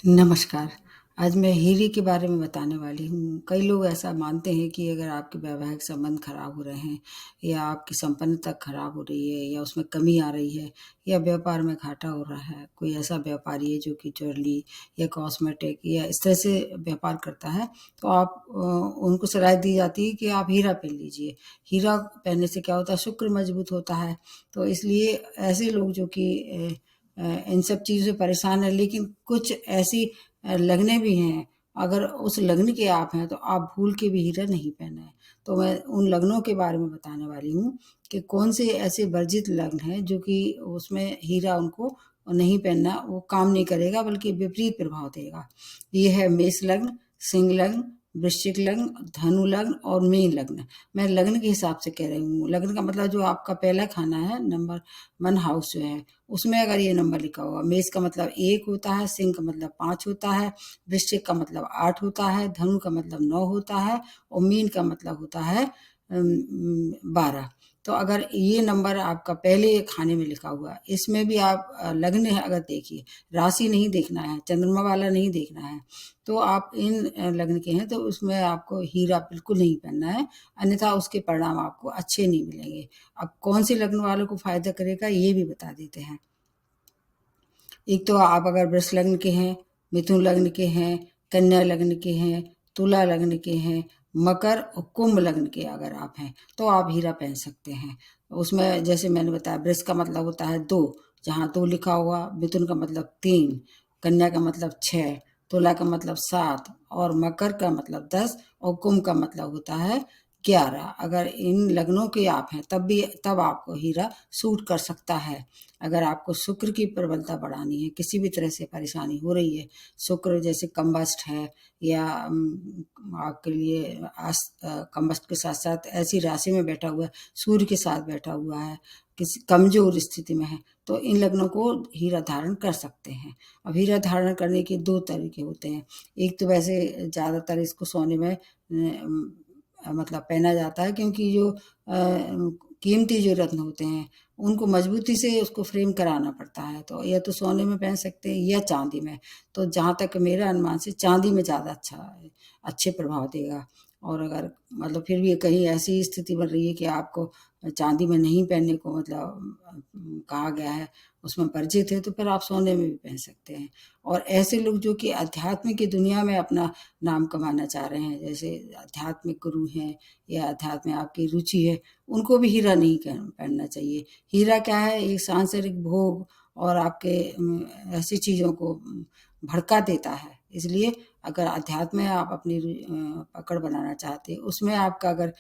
नमस्कार। आज मैं हीरे के बारे में बताने वाली हूँ। कई लोग ऐसा मानते हैं कि अगर आपके वैवाहिक संबंध खराब हो रहे हैं या आपकी संपन्नता खराब हो रही है या उसमें कमी आ रही है या व्यापार में घाटा हो रहा है, कोई ऐसा व्यापारी है जो कि ज्वेलरी या कॉस्मेटिक या इस तरह से व्यापार करता है, तो उनको सलाह दी जाती है कि आप हीरा पहन लीजिए। हीरा पहनने से क्या होता है, शुक्र मजबूत होता है। तो इसलिए ऐसे लोग जो कि इन सब चीज़ों से परेशान है, लेकिन कुछ ऐसी लगनें भी हैं, अगर उस लग्न के आप हैं तो आप भूल के भी हीरा नहीं पहने हैं। तो मैं उन लग्नों के बारे में बताने वाली हूँ कि कौन से ऐसे वर्जित लग्न हैं जो कि उसमें हीरा उनको नहीं पहनना, वो काम नहीं करेगा बल्कि विपरीत प्रभाव देगा। ये है मेष लग्न, सिंह लग्न, वृश्चिक लग्न, धनु लग्न और मीन लग्न। मैं लग्न के हिसाब से कह रही हूँ। लग्न का मतलब जो आपका पहला खाना है, नंबर 1 हाउस जो है, उसमें अगर ये नंबर लिखा होगा। मेष का मतलब 1 होता है, सिंह का मतलब 5 होता है, वृश्चिक का मतलब 8 होता है, धनु का मतलब 9 होता है और मीन का मतलब होता है 12। तो अगर ये नंबर आपका पहले खाने में लिखा हुआ है, इसमें भी आप लग्न है अगर देखिए, राशि नहीं देखना है, चंद्रमा वाला नहीं देखना है, तो आप इन लग्न के हैं तो उसमें आपको हीरा बिल्कुल नहीं पहनना है, अन्यथा उसके परिणाम आपको अच्छे नहीं मिलेंगे। अब कौन से लग्न वालों को फ़ायदा करेगा ये भी बता देते हैं। एक तो आप अगर वृष लग्न के हैं, मिथुन लग्न के हैं, कन्या लग्न के हैं, तुला लग्न के हैं, मकर और कुंभ लग्न के अगर आप हैं, तो आप हीरा पहन सकते हैं। उसमें जैसे मैंने बताया, वृष का मतलब होता है 2, जहाँ 2 लिखा होगा, मिथुन का मतलब 3, कन्या का मतलब 6, तुला का मतलब 7 और मकर का मतलब 10 और कुंभ का मतलब होता है 11। अगर इन लग्नों के आप हैं तब आपको हीरा सूट कर सकता है। अगर आपको शुक्र की प्रबलता बढ़ानी है, किसी भी तरह से परेशानी हो रही है, शुक्र जैसे कम्बस्ट है या आपके लिए कम्बस्ट के साथ-साथ ऐसी राशि में बैठा हुआ है, सूर्य के साथ बैठा हुआ है, किसी कमज़ोर स्थिति में है, तो इन लग्नों को हीरा धारण कर सकते हैं। अब हीरा धारण करने के 2 तरीके होते हैं। एक तो वैसे ज़्यादातर इसको सोने में मतलब पहना जाता है, क्योंकि जो कीमती जो रत्न होते हैं उनको मजबूती से उसको फ्रेम कराना पड़ता है, तो या तो सोने में पहन सकते हैं या चांदी में। तो जहाँ तक मेरा अनुमान से चांदी में ज़्यादा अच्छे प्रभाव देगा। और अगर मतलब फिर भी कहीं ऐसी स्थिति बन रही है कि आपको चांदी में नहीं पहनने को मतलब कहा गया है, उसमें वर्जित है, तो फिर आप सोने में भी पहन सकते हैं। और ऐसे लोग जो कि अध्यात्म की दुनिया में अपना नाम कमाना चाह रहे हैं, जैसे आध्यात्मिक गुरु हैं या अध्यात्म में आपकी रुचि है, उनको भी हीरा नहीं पहनना चाहिए। हीरा क्या है, एक सांसारिक भोग और आपके ऐसी चीज़ों को भड़का देता है। इसलिए अगर अध्यात्म में आप अपनी पकड़ बनाना चाहते हैं, उसमें आपका अगर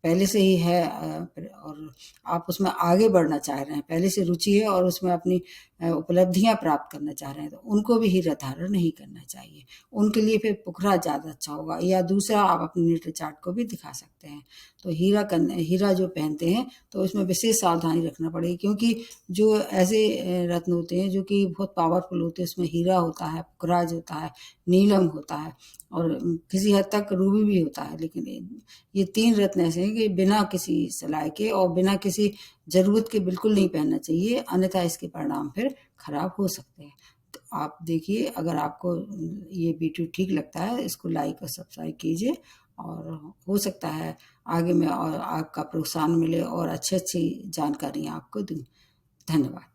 पहले से ही है और आप उसमें आगे बढ़ना चाह रहे हैं, पहले से रुचि है और उसमें अपनी उपलब्धियाँ प्राप्त करना चाह रहे हैं, तो उनको भी हीरा धारण नहीं करना चाहिए। उनके लिए फिर पुखरा ज़्यादा अच्छा होगा, या दूसरा आप अपने नेत्र चार्ट को भी दिखा सकते हैं। तो हीरा जो पहनते हैं तो इसमें विशेष सावधानी रखना पड़ेगी, क्योंकि जो ऐसे रत्न होते हैं जो कि बहुत पावरफुल होते हैं, उसमें हीरा होता है, पुखराज होता है, नीलम होता है और किसी हद तक रूबी भी होता है। लेकिन ये 3 रत्न ऐसे हैं कि बिना किसी सलाह के और बिना किसी ज़रूरत के बिल्कुल नहीं पहनना चाहिए, अन्यथा इसके परिणाम फिर खराब हो सकते हैं। तो आप देखिए, अगर आपको ये वीडियो ठीक लगता है, इसको लाइक और सब्सक्राइब कीजिए और हो सकता है आगे में और आपका प्रोत्साहन मिले और अच्छी-अच्छी जानकारियाँ आपको दूँ। धन्यवाद।